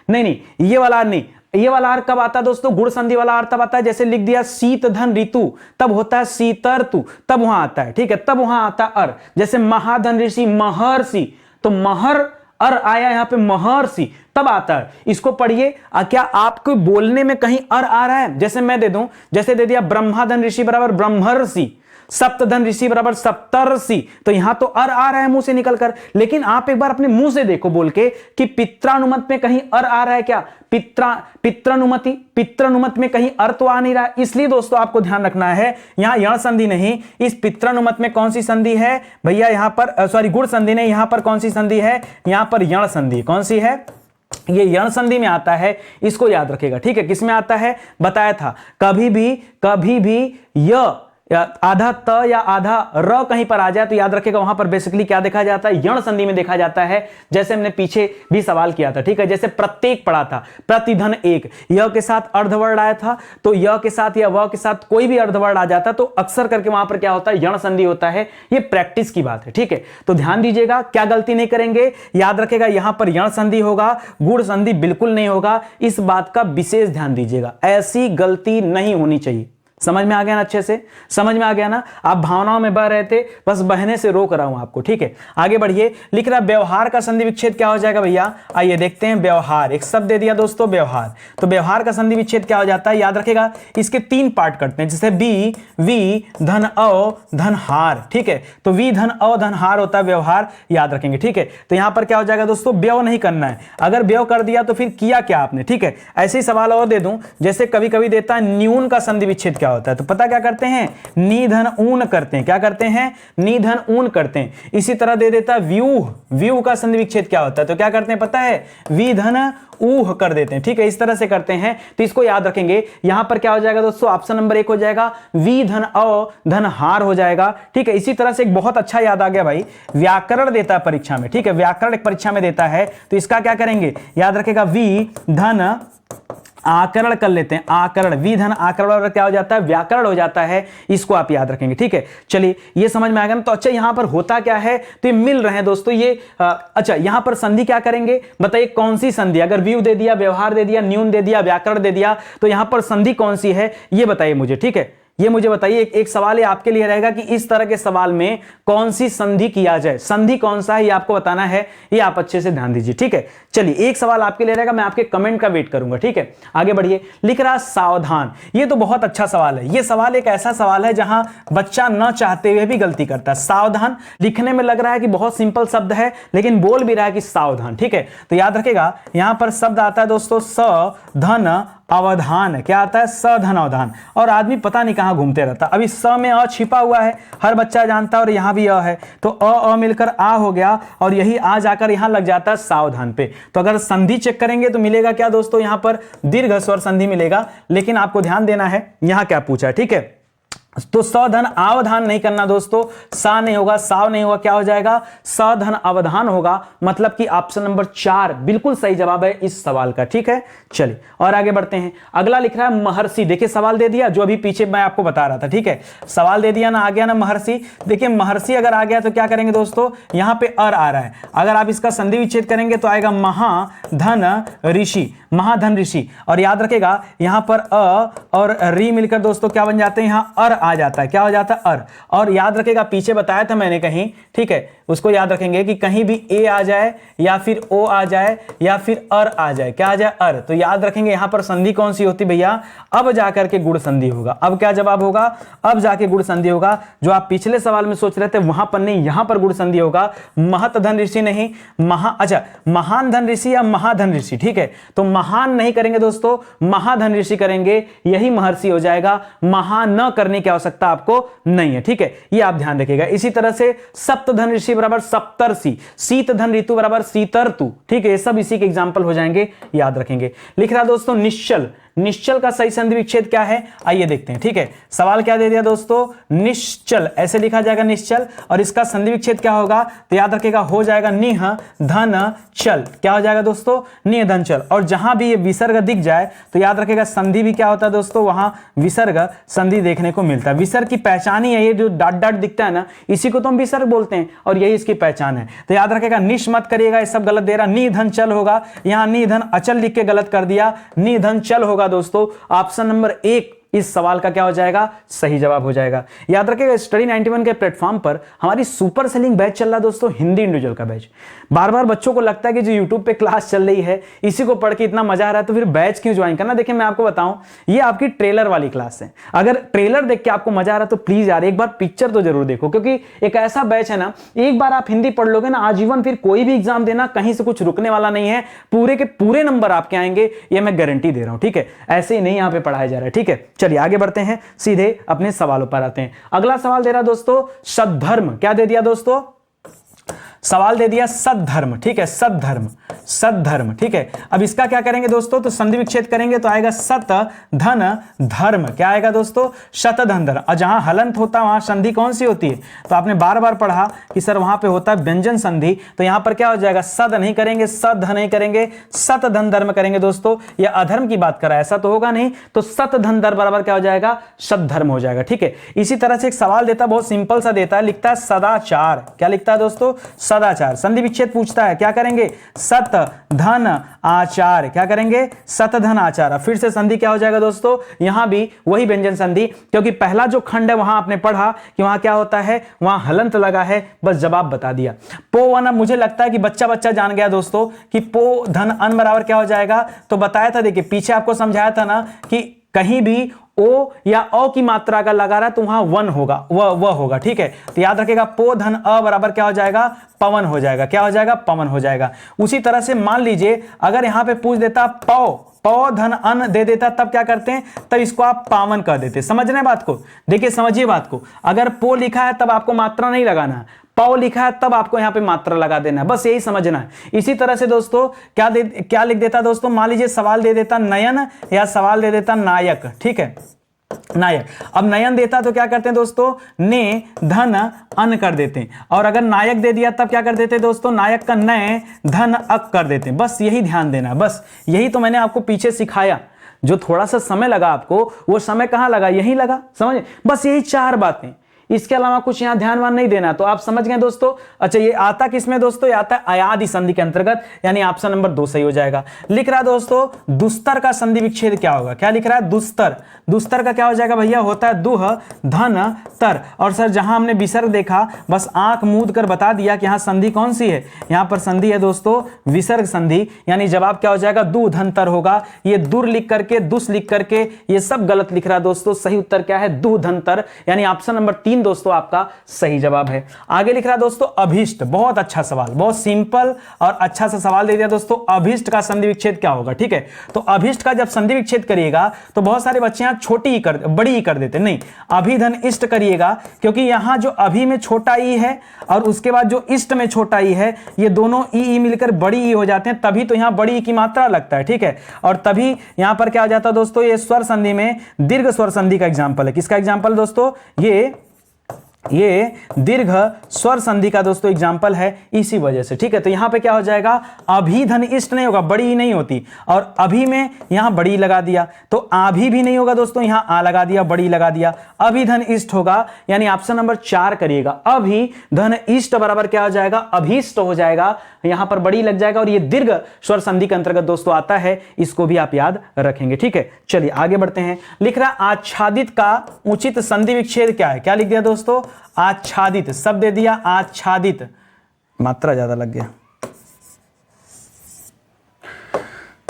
नहीं, ये वाला नहीं, ये वाला अर कब आता है दोस्तों, गुण संधि वाला अर तब आता है, जैसे लिख दिया शीत धन ऋतु, तब होता है शीतर तु, तब वहां आता है। ठीक है, तब वहां आता है अर, जैसे महाधन ऋषि महर्षि, तो महर अर आया यहां पे महर्षि, तब आता है। इसको पढ़िए, क्या आपको बोलने में कहीं अर आ रहा है, जैसे मैं दे दूं, जैसे दे दिया ब्रह्माधन ऋषि बराबर ब्रह्मर्षि, सप्तधन ऋषि बराबर सप्तर्षि, तो यहां तो अर आ रहा है मुंह से निकलकर, लेकिन आप एक बार अपने मुंह से देखो बोल के कि पित्रानुमत में कहीं अर आ रहा है क्या, पित्रानुमत में कहीं अर तो आ नहीं रहा है। इसलिए दोस्तों आपको ध्यान रखना है, यहां यण संधि नहीं, इस पित्रानुमत में कौन सी संधि है भैया, यहां पर सॉरी गुण संधि नहीं, यहां पर कौन सी संधि है, यहां पर यण संधि। कौन सी है, ये यण संधि में आता है, इसको याद रखेगा। ठीक है, किस में आता है बताया था, कभी भी य या आधा त या आधा र कहीं पर आ जाए तो याद रखेगा वहां पर बेसिकली क्या देखा जाता है, यण संधि में देखा जाता है। जैसे हमने पीछे भी सवाल किया था। ठीक है, जैसे प्रत्येक पढ़ा था, प्रतिधन एक, य के साथ अर्धवर्ण आया था, तो य के साथ या व के साथ कोई भी अर्धवर्ण आ जाता तो अक्सर करके वहां पर क्या होता है, यण संधि होता है। ये प्रैक्टिस की बात है। ठीक है, तो ध्यान दीजिएगा, क्या गलती नहीं करेंगे, याद रखेगा यहां पर यण संधि होगा, गुण संधि बिल्कुल नहीं होगा। इस बात का विशेष ध्यान दीजिएगा, ऐसी गलती नहीं होनी चाहिए। समझ में आ गया ना, अच्छे से समझ में आ गया ना, आप भावनाओं में बह रहे थे, बस बहने से रोक रहा हूं आपको। ठीक है, आगे बढ़िए, लिख रहा व्यवहार का संधि विच्छेद क्या हो जाएगा भैया, आइए देखते हैं। व्यवहार, एक शब्द दे दिया दोस्तों व्यवहार, तो व्यवहार का संधि विच्छेद क्या हो जाता है, याद रखेगा इसके 3 पार्ट करते हैं, जैसे बी वी धन अ धन हार। ठीक है, तो वी धन अ धन हार होता है व्यवहार, याद रखेंगे। ठीक है, तो यहां पर क्या हो जाएगा दोस्तों, व्यव नहीं करना है, अगर व्यव कर दिया तो फिर किया क्या आपने। ठीक है, ऐसे ही सवाल और दे दूं, जैसे कभी कभी देता है न्यून का संधि विच्छेद क्या क्या होता है? तो पता क्या करते हैं, नी धन ऊन करते हैं। क्या करते हैं? नी धन ऊन करते हैं। इसी तरह दे देता है व्यूह, व्यूह का संधि विच्छेद क्या होता है? तो क्या करते हैं पता है, वी धन ऊह कर देते हैं। ठीक है, इस तरह से करते हैं, तो इसको याद रखेंगे। यहां पर क्या हो जाएगा दोस्तों, ऑप्शन नंबर 1 हो जाएगा, वी धन अ धन हार हो जाएगा। ठीक है, इसी तरह से एक बहुत अच्छा याद आ गया भाई, व्याकरण देता है परीक्षा में। ठीक है, व्याकरण एक परीक्षा में देता है, तो इसका क्या करेंगे, याद रखेगा, वी धन आकरण कर लेते हैं, आकरण, वी धन आकरण और क्या हो जाता है, व्याकरण हो जाता है। इसको आप याद रखेंगे। ठीक है, चलिए ये समझ में आ गया ना। तो अच्छा यहां पर होता क्या है, तो ये मिल रहे हैं दोस्तों ये। अच्छा यहां पर संधि क्या करेंगे बताइए, कौन सी संधि, अगर व्यू दे दिया, व्यवहार दे दिया, न्यून दे दिया, व्याकरण दे दिया, तो यहां पर संधि कौन सी है ये बताइए मुझे। ठीक है, ये मुझे बताइए। एक सवाल ये आपके लिए रहेगा कि इस तरह के सवाल में कौन सी संधि किया जाए, संधि कौन सा है ये आपको बताना है, ये आप अच्छे से ध्यान दीजिए। ठीक है, चलिए एक सवाल आपके लिए रहेगा, मैं आपके कमेंट का वेट करूंगा। ठीक है, आगे बढ़िए। लिख रहा सावधान, ये तो बहुत अच्छा सवाल है। ये सवाल एक ऐसा सवाल है जहां बच्चा न चाहते हुए भी गलती करता है। सावधान लिखने में लग रहा है कि बहुत सिंपल शब्द है, लेकिन बोल भी रहा है कि सावधान। ठीक है, तो याद रखेगा यहां पर शब्द आता है दोस्तों सावधान अवधान। क्या आता है, सावधान अवधान। और आदमी पता नहीं कहां घूमते रहता। अभी स में अ छिपा हुआ है, हर बच्चा जानता है, और यहां भी अ है, तो अ मिलकर आ हो गया, और यही आ जाकर यहां लग जाता है सावधान पे। तो अगर संधि चेक करेंगे तो मिलेगा क्या दोस्तों, यहां पर दीर्घ स्वर संधि मिलेगा। लेकिन आपको ध्यान देना है यहां क्या पूछा है। ठीक है, तो सावधान अवधान नहीं करना दोस्तों, सा नहीं होगा, साव नहीं होगा, क्या हो जाएगा, सावधान अवधान होगा। मतलब कि ऑप्शन नंबर 4 बिल्कुल सही जवाब है इस सवाल का। ठीक है, चलिए और आगे बढ़ते हैं। अगला लिख रहा है महर्षि। देखिए सवाल दे दिया जो अभी पीछे मैं आपको बता रहा था। ठीक है, सवाल दे दिया ना, आ गया ना महर्षि। देखिए महर्षि अगर आ गया तो क्या करेंगे दोस्तों, यहां पे अर आ रहा है, अगर आप इसका संधि विच्छेद करेंगे तो आएगा महाधन ऋषि, महाधन ऋषि। और याद रखेगा यहां पर अ और री मिलकर दोस्तों क्या बन जाते हैं, यहां अर आ जाता है। क्या हो जाता है, अर। और याद रखेगा पीछे बताया था मैंने कहीं, ठीक है, उसको याद रखेंगे कि कहीं भी ए आ जाए या फिर ओ आ जाए या फिर अर आ जाए, क्या आ जाए, अर, तो याद रखेंगे यहां पर संधि कौन सी होती भैया, अब जाकर के गुण संधि होगा। अब क्या जवाब होगा, अब जाके गुण संधि होगा। जो आप पिछले सवाल में सोच रहे थे वहां पर नहीं, यहां पर गुण संधि होगा। महत धन ऋषि नहीं, अच्छा महान धन ऋषि या महाधन ऋषि। ठीक है, तो महान नहीं करेंगे दोस्तों, महाधन ऋषि करेंगे, यही महर्षि हो जाएगा। महान न करने की आवश्यकता आपको नहीं है। ठीक है, ये आप ध्यान रखिएगा। इसी तरह से सप्त धन ऋषि बराबर सप्तर्षि, शीत धन ऋतु बराबर शीतर्तु। ठीक है, ये सब इसी के एग्जांपल हो जाएंगे, याद रखेंगे। लिख रहा दोस्तों निश्चल, निश्चल का सही संधि विच्छेद क्या है, आइए देखते हैं। ठीक है, सवाल क्या दे दिया दोस्तों, निश्चल, ऐसे लिखा जाएगा निश्चल, और इसका संधि विच्छेद क्या होगा, तो याद रखेगा हो जाएगा निह धन चल। क्या हो जाएगा दोस्तों, निह धन चल। और जहां भी ये विसर्ग दिख जाए तो याद रखेगा संधि भी क्या होता है दोस्तों, वहां विसर्ग संधि देखने को मिलता है। विसर्ग की पहचान ही है ये जो डॉट डॉट दिखता है ना, इसी को तो हम विसर्ग बोलते हैं, और यही इसकी पहचान है। तो याद रखेगा निश मत करिएगा, ये सब गलत दे रहा, नि धन चल होगा, यहां नि धन अचल लिख के गलत कर दिया, नि धन चल होगा दोस्तों। ऑप्शन नंबर 1 इस सवाल का क्या हो जाएगा, सही जवाब हो जाएगा। याद रखिएगा स्टडी 91 के प्लेटफॉर्म पर हमारी सुपर सेलिंग बैच चल रहा है दोस्तों, हिंदी इंडिविजुअल का बैच। बार बार बच्चों को लगता है कि जो यूट्यूब पे क्लास चल रही है इसी को पढ़ के इतना मजा आ रहा है तो फिर बैच क्यों ज्वाइन करना। देखिए मैं आपको बताऊं, ये आपकी ट्रेलर वाली क्लास है। अगर ट्रेलर देख के आपको मजा आ रहा है तो प्लीज यार एक बार पिक्चर तो जरूर देखो, क्योंकि एक ऐसा बैच है ना, एक बार आप हिंदी पढ़ लोगे ना, आजीवन फिर कोई भी एग्जाम देना कहीं से कुछ रुकने वाला नहीं है, पूरे के पूरे नंबर आपके आएंगे, ये मैं गारंटी दे रहा हूं। ठीक है, ऐसे ही नहीं यहां पे पढ़ाया जा रहा है। ठीक है, चलिए आगे बढ़ते हैं, सीधे अपने सवालों पर आते हैं। अगला सवाल दे रहा दोस्तों सद्धर्म। क्या दे दिया दोस्तों, सवाल दे दिया सद्धर्म। ठीक है, सद्धर्म, सद्धर्म। ठीक है, अब इसका क्या करेंगे दोस्तों, तो संधि विच्छेद करेंगे तो आएगा सत धन धर्म। क्या आएगा दोस्तों, शत धन धर्म। और जहां हलंत होता वहां संधि कौन सी होती है, तो आपने बार बार पढ़ा कि सर वहां पे होता है व्यंजन संधि, तो यहां पर क्या हो जाएगा, सद नहीं करेंगे, सद नहीं करेंगे, सत धन धर्म करेंगे दोस्तों। यह अधर्म की बात कर रहा है, ऐसा तो होगा नहीं, तो सत धन धर्म बराबर क्या हो जाएगा, सद्धर्म हो जाएगा। ठीक है, इसी तरह से एक सवाल देता है, बहुत सिंपल सा देता है, लिखता है सदाचार। क्या लिखता है दोस्तों, सदाचार। संधि विच्छेद पूछता है, क्या करेंगे, सत धन आचार। क्या करेंगे, सत धन आचार। फिर से संधि क्या हो जाएगा दोस्तों, यहां भी वही व्यंजन संधि, क्योंकि पहला जो खंड है वहां आपने पढ़ा कि वहां क्या होता है, वहां हलंत लगा है, बस जवाब बता दिया। पो वन, अब मुझे लगता है कि बच्चा बच्चा जान गया दोस्तों कि पो धन अन बराबर क्या हो जाएगा, तो बताया था, देखिए पीछे आपको समझाया था ना कि कहीं भी ओ या अ की मात्रा अगर लगा रहा है तो वहां वन होगा, वह होगा। ठीक है, तो याद रखेगा पो धन अ बराबर क्या हो जाएगा, पवन हो जाएगा। क्या हो जाएगा, पवन हो जाएगा। उसी तरह से मान लीजिए अगर यहां पे पूछ देता पौ पौ धन अन दे देता तब क्या करते हैं, तब इसको आप पावन कह देते। समझ रहे हैं बात को? देखिए समझिए बात को, अगर पो लिखा है तब आपको मात्रा नहीं लगाना, पौ लिखा है तब आपको यहां पे मात्रा लगा देना है, बस यही समझना है। इसी तरह से दोस्तों क्या लिख देता दोस्तों, मान लीजिए सवाल दे देता नयन या सवाल दे देता नायक, ठीक है, नायक। अब नयन देता तो क्या करते हैं दोस्तों, ने धन अन कर देते हैं, और अगर नायक दे दिया तब क्या कर देते हैं दोस्तों, नायक का नय धन अक कर देते हैं। बस यही ध्यान देना, बस यही तो मैंने आपको पीछे सिखाया। जो थोड़ा सा समय लगा आपको, वो समय कहां लगा, यही लगा, समझे? बस यही 4 बातें, इसके अलावा कुछ यहां ध्यान नहीं देना। तो आप समझ गए दोस्तों। अच्छा, ये आता किसमें दोस्तों, ये आता है अयादि संधि के अंतर्गत, यानी ऑप्शन नंबर 2 सही हो जाएगा। लिख रहा है दोस्तों दुस्तर का संधि विच्छेद क्या होगा, क्या लिख रहा है, दुस्तर। दुस्तर का क्या हो जाएगा भैया, होता है दुह धन तर। और सर जहां हमने विसर्ग देखा, बस आंख मूंद कर बता दिया कि यहां संधि कौन सी है, यहां पर संधि है दोस्तों विसर्ग संधि, यानी जवाब क्या हो जाएगा, दु धन तर होगा। ये दुर लिख करके, दुस लिख करके, ये सब गलत लिख रहा है दोस्तों। सही उत्तर क्या है, दु धन तर, यानी ऑप्शन नंबर 3 दोस्तों आपका सही जवाब है। आगे लिख रहा है दोस्तों अभिष्ट, बहुत अच्छा सवाल, बहुत सिंपल और अच्छा सा सवाल दे दिया दोस्तों। अभिष्ट का संधि विच्छेद क्या होगा, ठीक है। तो अभिष्ट का जब संधि विच्छेद करिएगा तो बहुत सारे बच्चे यहां छोटी ही बड़ी ही कर देते, नहीं, अभिधन इष्ट करिएगा, क्योंकि यहां जो अभी में छोटा ई है और उसके बाद जो इष्ट में छोटा ई है, ये दोनों ई मिलकर बड़ी ई हो जाते हैं, तभी तो यहां बड़ी ई की मात्रा लगता है, ठीक है। और तभी यहां पर क्या हो जाता है दोस्तों, ये स्वर संधि में दीर्घ स्वर संधि का एग्जांपल है। किसका एग्जांपल दोस्तों, ये दीर्घ स्वर संधि का दोस्तों एग्जांपल है, इसी वजह से, ठीक है। तो यहां पे क्या हो जाएगा, अभी धन इष्ट नहीं होगा, बड़ी नहीं होती, और अभी में यहां बड़ी लगा दिया, तो आभी भी नहीं होगा दोस्तों, यहां आ लगा दिया, बड़ी लगा दिया, अभी धन इष्ट होगा, यानी ऑप्शन नंबर 4 करिएगा। अभी धन इष्ट बराबर क्या हो जाएगा, अभीष्ट हो जाएगा, यहां पर बड़ी लग जाएगा, और ये दीर्घ स्वर संधि के अंतर्गत दोस्तों आता है, इसको भी आप याद रखेंगे, ठीक है। चलिए आगे बढ़ते हैं। लिख रहा आच्छादित का उचित संधि विच्छेद क्या है, क्या लिख दिया दोस्तों, आच्छादित, सब दे दिया, आच्छादित, मात्रा ज्यादा लग गया,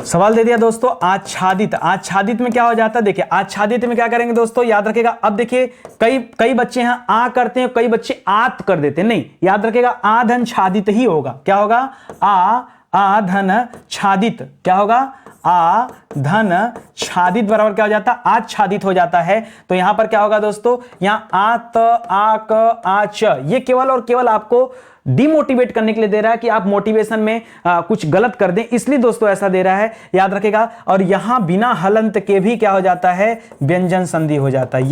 सवाल दे दिया दोस्तों आच्छादित। आच्छादित में क्या हो जाता है, देखिए आच्छादित में क्या करेंगे दोस्तों, याद रखेगा। अब देखिए कई बच्चे यहां आ करते हैं, कई बच्चे आत कर देते हैं, नहीं, याद रखेगा आधन छादित ही होगा। क्या होगा, आ धन छादित, क्या होगा, आ धन छादित बराबर क्या हो जाता है, आच्छादित हो जाता है। तो यहां पर क्या होगा दोस्तों, यहां आत आ क आ च, ये केवल और केवल आपको डिमोटिवेट करने के लिए दे रहा है कि आप मोटिवेशन में कुछ गलत कर दें, इसलिए दोस्तों ऐसा दे रहा है, याद रखेगा। और यहां बिना हलंत के भी क्या हो जाता है, व्यंजन संधि हो जाता है।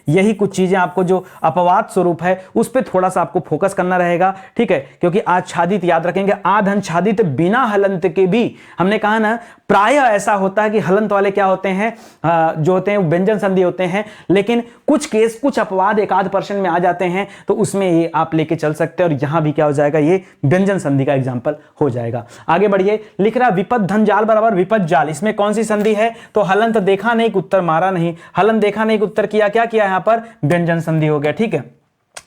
यही कुछ चीजें आपको जो अपवाद स्वरूप है उस पर थोड़ा सा आपको फोकस करना रहेगा, ठीक है। क्योंकि आच्छादित याद रखेंगे, आधन छादित बिना हलंत के भी, हमने कहा ना प्राय ऐसा होता है कि हलंत वाले क्या होते हैं, जो होते हैं व्यंजन संधि होते हैं, लेकिन कुछ केस, कुछ अपवाद 1-8% में आ जाते हैं, तो उसमें ये आप लेके चल सकते हैं, और यहां भी क्या हो जाएगा, ये व्यंजन संधि का एग्जांपल हो जाएगा। आगे बढ़िए। लिख रहा विपद धन जाल बराबर विपद जाल, इसमें कौन सी संधि है, तो हलंत देखा नहीं, उत्तर मारा नहीं, हलंत देखा नहीं, उत्तर किया, क्या किया, यहां पर व्यंजन संधि हो गया, ठीक है।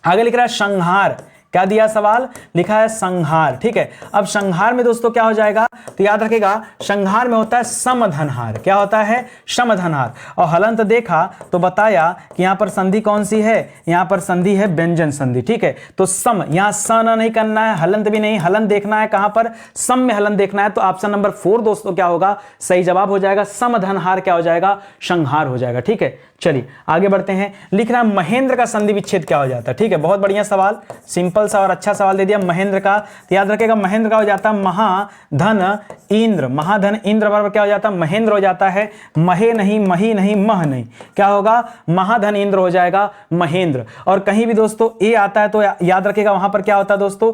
आगे लिख रहा है संहार, क्या दिया सवाल, लिखा है संहार, ठीक है। अब संहार में दोस्तों क्या हो जाएगा, तो याद रखेगा संहार में होता है समधनहार, क्या होता है, समधनहार। और हलंत देखा तो बताया कि यहां पर संधि कौन सी है, यहां पर संधि है व्यंजन संधि, ठीक है। तो सम, यहां सन नहीं करना है, हलंत भी नहीं, हलंत देखना है कहां पर, सम में हलंत देखना है, तो ऑप्शन नंबर 4 दोस्तों क्या होगा, सही जवाब हो जाएगा। समधनहार क्या हो जाएगा, संहार हो जाएगा, ठीक है। चलिए आगे बढ़ते हैं। लिख रहा है महेंद्र का संधि विच्छेद क्या हो जाता है, ठीक है, बहुत बढ़िया सवाल, सिंपल सा और अच्छा सवाल दे दिया महेंद्र का। तो याद रखेगा महेंद्र का हो जाता है महाधन इंद्र, महाधन इंद्र बराबर क्या हो जाता है, महेंद्र हो जाता है, महे नहीं, मही नहीं, मह नहीं, क्या होगा, महाधन इंद्र हो जाएगा, महेंद्र। और कहीं भी दोस्तों ए आता है तो याद रखेगा वहां पर क्या होता है दोस्तों,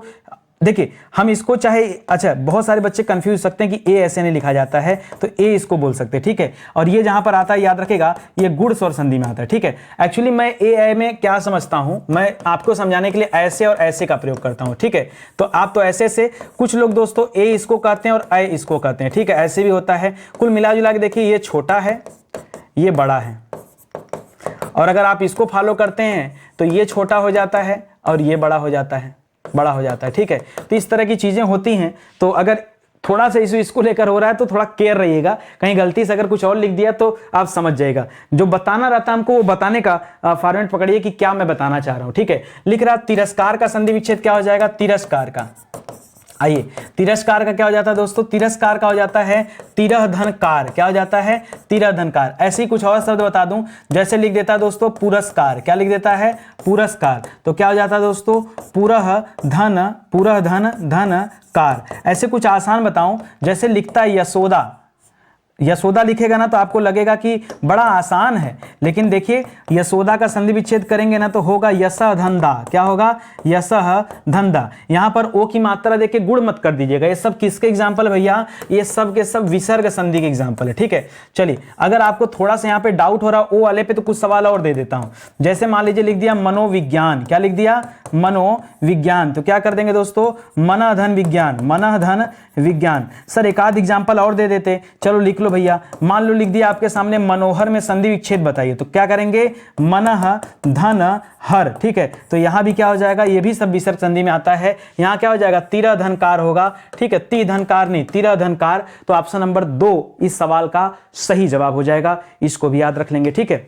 देखिए हम इसको चाहे, अच्छा बहुत सारे बच्चे कंफ्यूज हो सकते हैं कि ए ऐसे नहीं लिखा जाता है, तो ए इसको बोल सकते हैं, ठीक है। और ये जहां पर आता है याद रखेगा, ये गुण स्वर संधि में आता है, ठीक है। एक्चुअली मैं ए में क्या समझता हूं, मैं आपको समझाने के लिए ऐसे और ऐसे का प्रयोग करता हूं, ठीक है। तो आप तो ऐसे से, कुछ लोग दोस्तों ए इसको कहते हैं और ए इसको कहते हैं, ठीक है, ऐसे भी होता है। कुल मिला जुला के देखिए, ये छोटा है, ये बड़ा है, और अगर आप इसको फॉलो करते हैं तो ये छोटा हो जाता है और ये बड़ा हो जाता है, बड़ा हो जाता है, ठीक है। तो इस तरह की चीजें होती हैं। तो अगर थोड़ा सा इसको लेकर हो रहा है तो थोड़ा केयर रहिएगा, कहीं गलती से अगर कुछ और लिख दिया तो आप समझ जाएगा, जो बताना रहता है हमको वो बताने का फॉर्मेट पकड़िए कि क्या मैं बताना चाह रहा हूं, ठीक है। लिख रहा तिरस्कार का संधि विच्छेद क्या हो जाएगा, तिरस्कार का, आइए, तिरस्कार का क्या हो जाता है दोस्तों, तिरस्कार का हो जाता है तिरहधनकार। क्या हो जाता है, तिरहधनकार। ऐसे ही कुछ और शब्द बता दूं, जैसे लिख देता है दोस्तों पुरस्कार। क्या लिख देता है, पुरस्कार। तो क्या हो जाता है दोस्तों, पुरहधन धन कार। ऐसे कुछ आसान बताऊं, जैसे लिखता है यशोदा। यशोदा लिखेगा ना तो आपको लगेगा कि बड़ा आसान है, लेकिन देखिए यशोदा का संधि विच्छेद करेंगे ना तो होगा यशः धंधा। क्या होगा, यशः धंधा। यहां पर ओ की मात्रा देके गुण मत कर दीजिएगा। ये सब किसके एग्जाम्पल है भैया, ये सब के सब विसर्ग संधि के एग्जाम्पल है। ठीक है, चलिए अगर आपको थोड़ा सा यहाँ पे डाउट हो रहा ओ वाले पे तो कुछ सवाल और दे देता हूं। जैसे मान लीजिए लिख दिया मनोविज्ञान। क्या लिख दिया, मनोविज्ञान। तो क्या कर देंगे दोस्तों, मनः धन विज्ञान, मनः धन विज्ञान। सर एक आध एग्जाम्पल और दे देते, चलो लिख लो भैया। मान लो लिख दिया आपके सामने मनोहर में संधि विच्छेद बताइए, तो क्या करेंगे, मनः धन हर। ठीक है, तो यहां भी क्या हो जाएगा, ये भी सब विसर्ग संधि में आता है। यहां क्या हो जाएगा, तिरहधनकार होगा। ठीक है, तिरहधनकार नहीं, तिरहधनकार। तो ऑप्शन नंबर 2 इस सवाल का सही जवाब हो जाएगा, इसको भी याद रख लेंगे। ठीक है,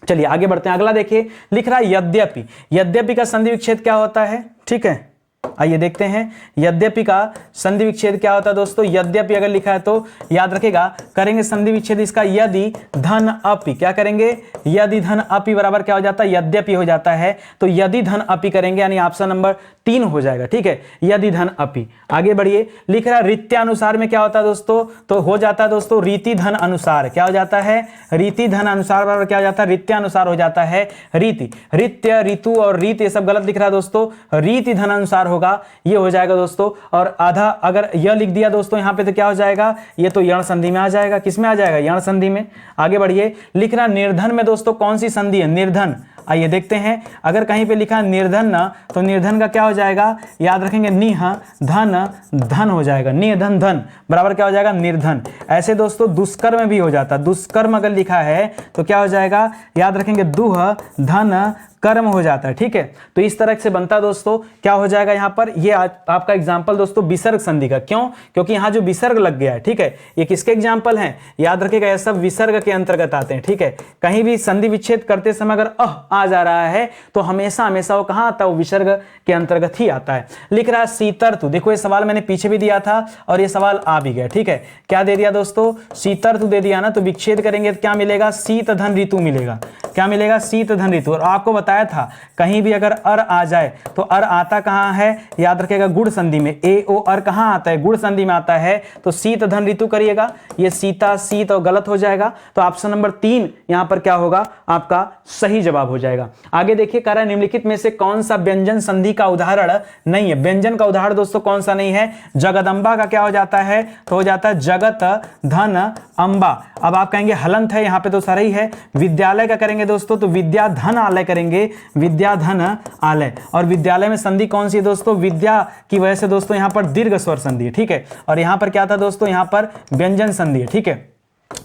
चलिए आगे बढ़ते हैं। अगला देखिए, लिख रहा है यद्यपि। यद्यपि का संधि विच्छेद क्या होता है, ठीक है, आइए देखते हैं। यद्यपि का संधि विच्छेद क्या होता है दोस्तों, यद्यपि अगर लिखा है तो याद रखेगा, करेंगे संधि विच्छेद इसका यदि धन अपि। क्या करेंगे, यदि धन अपि बराबर क्या हो जाता है, यद्यपि हो जाता है। तो यदि धन अपि करेंगे यानी ऑप्शन नंबर 3 हो जाएगा। ठीक है, यदि धन अपि। आगे बढ़िए, लिख रहा है रीत्यानुसार में क्या होता है दोस्तों, तो हो जाता है दोस्तों रीति धन अनुसार। क्या हो जाता है, रीति धन अनुसार बराबर क्या हो जाता है, रीत्यानुसार हो जाता है रीति। रीत्य, ऋतु और रीत ये सब गलत दिख रहा है दोस्तों, रीति धन अनुसार होगा, ये हो जाएगा दोस्तों। और आधा अगर यह लिख दिया दोस्तों यहां पे तो क्या हो जाएगा, ये तो यण संधि में आ जाएगा। किस में आ जाएगा, यण संधि में। आगे बढ़िए, लिख रहा निर्धन में दोस्तों कौन सी संधि है, निर्धन। आइए देखते हैं, अगर कहीं पे लिखा निर्धन ना तो निर्धन का क्या हो जाएगा, याद रखेंगे, निह धन धन हो जाएगा। निह धन धन बराबर क्या हो जाएगा, निर्धन। ऐसे दोस्तों दुष्कर्म भी हो जाता, दुष्कर्म अगर लिखा है तो क्या हो जाएगा, याद रखेंगे, दुह धन कर्म हो जाता है। ठीक है, तो इस तरह से बनता दोस्तों, क्या हो जाएगा यहाँ पर, ये आपका एग्जाम्पल दोस्तों विसर्ग संधि का। क्यों, क्योंकि यहाँ जो विसर्ग लग गया है। ठीक है, ये किसके एग्जाम्पल हैं, याद रखिएगा, ये सब विसर्ग के अंतर्गत आते हैं। ठीक है, कहीं भी संधि विच्छेद करते समय अगर आ जा रहा है तो हमेशा हमेशा वो कहाँ आता है, वो विसर्ग के अंतर्गत ही आता है। लिख रहा है शीतर्तु। देखो ये सवाल मैंने पीछे भी दिया था और ये सवाल आ भी गया। ठीक है, क्या दे दिया दोस्तों, शीतर्तु दे दिया ना, तो विच्छेद करेंगे तो क्या मिलेगा, शीत धन ऋतु मिलेगा। क्या मिलेगा, शीत धन ऋतु। और आपको बताया था कहीं भी अगर अर आ जाए तो अर आता कहां है, याद रखिएगा, गुण संधि में। ए ओ अर कहां आता है, गुण संधि में आता है। तो शीत धन ऋतु करिएगा, ये सीता शीत और गलत हो जाएगा। तो ऑप्शन नंबर 3 यहां पर क्या होगा, आपका सही जवाब हो जाएगा। आगे देखिए, कह रहा है निम्नलिखित में से कौन सा व्यंजन संधि का उदाहरण नहीं है। व्यंजन का उदाहरण दोस्तों कौन सा नहीं है, जगदंबा का क्या हो जाता है, तो हो जाता है जगत धन अंबा। अब आप कहेंगे हलंत है, यहां पे तो सही है। विद्यालय का करेंगे दोस्तों तो विद्या धन आलय करेंगे, विद्या धन आलय। और विद्यालय में संधि कौन सी है दोस्तों, विद्या की वजह से दोस्तों यहां पर दीर्घ स्वर संधि है। ठीक है, और यहां पर क्या था दोस्तों, यहां पर व्यंजन संधि है। ठीक है,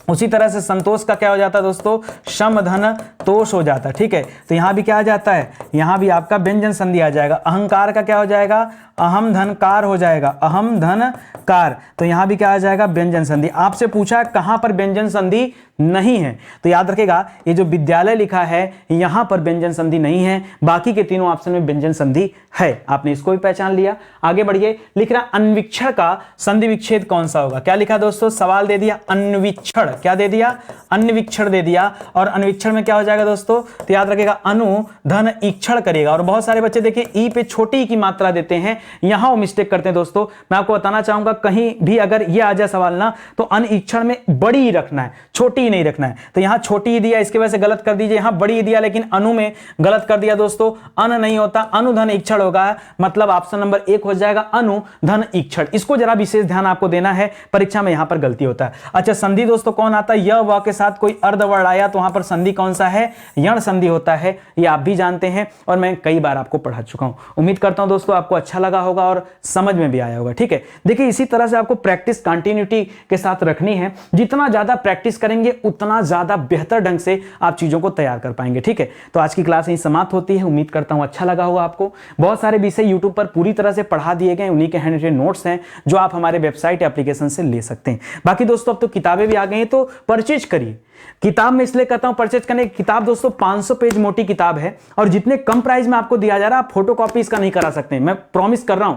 उसी तरह से संतोष का क्या हो जाता है दोस्तों, शम धन तोष हो जाता है। ठीक है, तो यहां भी क्या आ जाता है, यहां भी आपका व्यंजन संधि आ जाएगा। अहंकार का क्या हो जाएगा, अहम धन कार हो जाएगा, अहम धन कार। तो यहां भी क्या आ जाएगा, व्यंजन संधि। आपसे पूछा कहां पर व्यंजन संधि नहीं है, तो याद रखेगा ये जो विद्यालय लिखा है यहां पर व्यंजन संधि नहीं है, बाकी के तीनों ऑप्शन में व्यंजन संधि है। आपने इसको भी पहचान लिया। आगे बढ़िए, लिख रहा अन्वीक्षण का संधि विच्छेद कौन सा होगा। क्या लिखा दोस्तों, सवाल दे दिया अन्वीक्षण। क्या दे दिया, अन्वीक्षण दे दिया। और अन्वीक्षण में क्या हो जाएगा दोस्तों, तो याद रखेगा अनु धन ईक्षण करेगा। और बहुत सारे बच्चे देखिए ई पे छोटी की मात्रा देते हैं, यहां वो मिस्टेक करते हैं दोस्तों। मैं आपको बताना चाहूंगा कहीं भी अगर ये आ जाए सवाल ना तो अनईक्षण में बड़ी ही रखना है, छोटी ही नहीं रखना है। तो यहां छोटी ही दिया, इसकी वजह से गलत कर दीजिए। यहां बड़ी ही दिया लेकिन अनु में गलत कर दिया दोस्तों, अन नहीं होता, अनुधन ईक्षण होगा। मतलब ऑप्शन नंबर 1 हो जाएगा अनुधन ईक्षण। इसको जरा विशेष ध्यान आपको देना है, परीक्षा में यहां पर गलती होता है। अच्छा, संधि दोस्तों कौन आता है, य व के साथ कोई अर्धवर्ण आया तो वहां पर संधि कौन सा है, यण संधि होता है। ये आप भी जानते हैं और मैं कई बार आपको पढ़ा चुका हूं। उम्मीद करता हूं दोस्तों आपको अच्छा लगा होगा और समझ में भी आया होगा। ठीक है, देखिए इसी तरह से आपको प्रैक्टिस कंटिन्यूटी के साथ रखनी है। जितना ज्यादा प्रैक्टिस करेंगे उतना ज्यादा बेहतर ढंग से आप चीजों को तैयार कर पाएंगे। ठीक है, तो आज की क्लास यहीं समाप्त होती है। उम्मीद करता हूं अच्छा लगा होगा आपको। बहुत सारे विषय यूट्यूब पर पूरी तरह से पढ़ा दिए गए, उन्हीं के हैंड रिटन नोट्स हैं जो आप हमारे वेबसाइट एप्लीकेशन से ले सकते हैं। बाकी दोस्तों अब तो किताबें भी आ गई हैं, तो परचेज करिए। किताब में इसलिए कहता हूं परचेज करने की, किताब दोस्तों 500 पेज मोटी किताब है और जितने कम प्राइस में आपको दिया जा रहा है आप फोटोकॉपी इसका नहीं करा सकते। मैं प्रॉमिस कर रहा हूं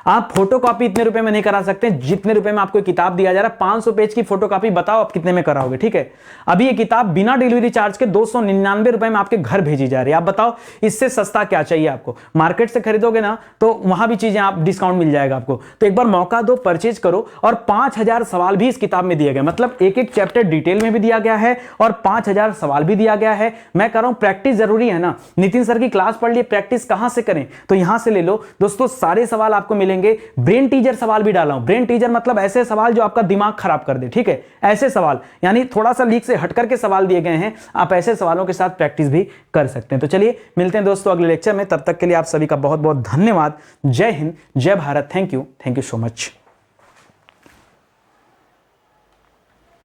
आप फोटोकॉपी इतने रुपए में नहीं करा सकते जितने रुपए में आपको किताब दिया जा रहा है। 500 पेज की फोटोकॉपी बताओ आप कितने में कराओगे, ठीक है। अभी ये किताब बिना डिलीवरी चार्ज के 299 रुपए में आपके घर भेजी जा रही है। आप बताओ इससे सस्ता क्या चाहिए आपको। मार्केट से खरीदोगे ना तो वहां भी चीजें आप डिस्काउंट मिल जाएगा आपको। तो एक बार मौका दो, परचेज करो। और 5000 सवाल भी इस किताब में दिए गए, मतलब एक एक चैप्टर डिटेल में भी दिया गया है और 5000 सवाल भी दिया गया है। मैं कह रहा हूं प्रैक्टिस जरूरी है ना। नितिन सर की क्लास पढ़ लिए, प्रैक्टिस कहां से करें, तो यहां से ले लो दोस्तों। सारे सवाल आपको मिलेंगे। ब्रेन टीजर सवाल भी डाला हूं। ब्रेन टीजर मतलब ऐसे सवाल जो आपका दिमाग खराब कर दे, ठीक है। ऐसे सवाल यानी थोड़ा सा लीक से हटकर के सवाल दिए गए हैं। आप ऐसे सवालों के साथ प्रैक्टिस भी कर सकते हैं। तो चलिए मिलते हैं दोस्तों अगले लेक्चर में। तब तक के लिए आप सभी का बहुत बहुत धन्यवाद। जय हिंद, जय Bharat. Thank you so much.